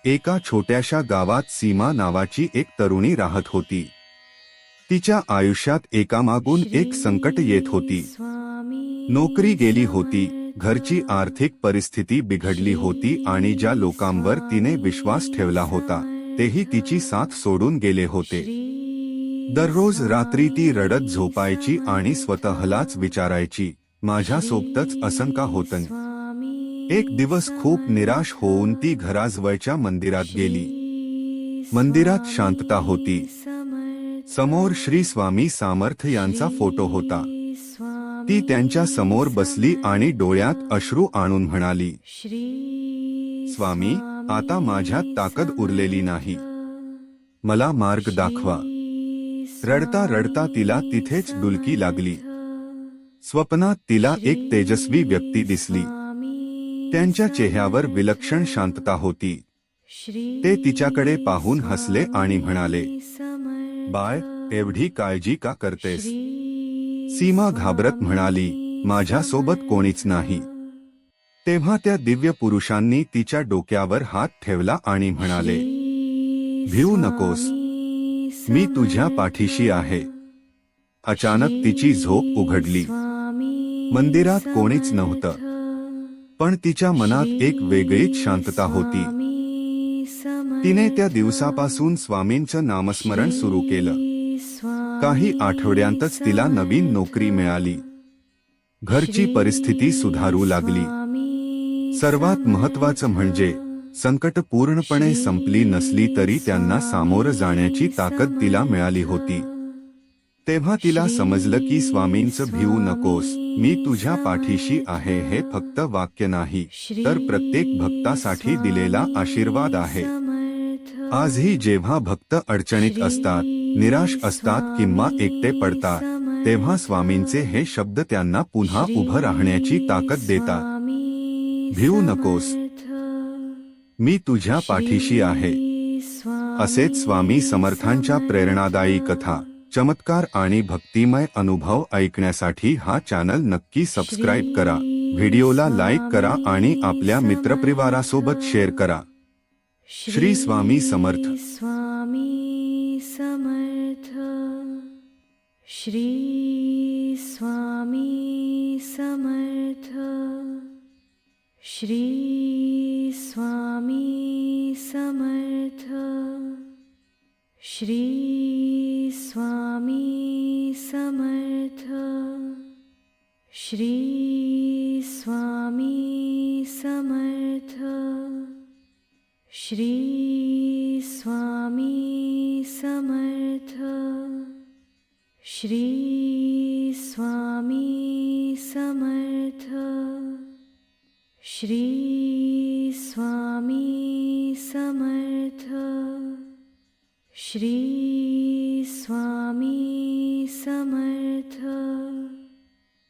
एका छोट्याशा गावात सीमा नावाची एक तरुणी राहत होती. तिच्या आयुष्यात एकामागून एक संकट येत होती. नोकरी गेली होती, घरची आर्थिक परिस्थिती बिघडली होती आणि ज्या लोकांवर तिने विश्वास ठेवला होता तेही तिची साथ सोडून गेले होते. दररोज रात्री ती रडत झोपायची आणि स्वतःलाच विचारायची, माझ्यासोबतच असं का होतं. एक दिवस खूप निराश होऊन ती घराजवळच्या मंदिरात गेली. मंदिरात शांतता होती. समोर श्री स्वामी समर्थ यांचा फोटो होता. ती त्यांच्या समोर बसली आणि डोळ्यात अश्रू आणून म्हणाली, स्वामी, आता माझ्यात ताकद उरलेली नाही, मला मार्ग दाखवा. रडता रडता तिला तिथेच डुलकी लागली. स्वप्नात तिला एक तेजस्वी व्यक्ती दिसली. त्यांच्या चेहऱ्यावर विलक्षण शांतता होती. ते तिच्याकडे पाहून हसले आणि म्हणाले, बाळ, एवढी काळजी का करतेस. सीमा घाबरत म्हणाली, माझ्यासोबत कोणीच नाही. तेव्हा त्या दिव्य पुरुषांनी तिच्या डोक्यावर हात ठेवला आणि म्हणाले, भिऊ नकोस, मी तुझ्या पाठीशी आहे. अचानक तिची झोप उघडली. मंदिरात कोणीच नव्हतं, पण तिच्या मनात एक वेगळीच शांतता होती. तिने त्या दिवसापासून स्वामींचं नामस्मरण सुरू केलं. काही आठवड्यांतच तिला नवीन नोकरी मिळाली. घरची परिस्थिती सुधारू लागली. सर्वात महत्त्वाचं म्हणजे संकट पूर्णपणे संपली नसली तरी त्यांना सामोरं जाण्याची ताकद तिला मिळाली होती. तेव्हा तिला समजलं की स्वामींचं भिवू नकोस, मी तुझ्या पाठीशी आहे हे फक्त वाक्य नाही, तर प्रत्येक भक्तासाठी दिलेला आशीर्वाद आहे. आजही जेव्हा भक्त अडचणीत असतात, निराश असतात किंवा एकटे पडतात, तेव्हा स्वामींचे हे शब्द त्यांना पुन्हा उभं राहण्याची ताकद देतात. भिवू नकोस, मी तुझ्या पाठीशी आहे. असेच स्वामी समर्थांच्या प्रेरणादायी कथा, चमत्कार आणि भक्तिमय अनुभव ऐकण्यासाठी हा चॅनल नक्की सबस्क्राईब करा. व्हिडिओला लाईक करा आणि आपल्या मित्रपरिवारासोबत शेअर करा. श्री स्वामी समर्थ. स्वामी समर्थ. श्री स्वामी समर्थ. श्री स्वामी समर्थ. श्री स्वामी समर्थ. श्री स्वामी समर्थ. श्री स्वामी समर्थ. श्री स्वामी समर्थ. श्री स्वामी समर्थ. श्री स्वामी समर्थ.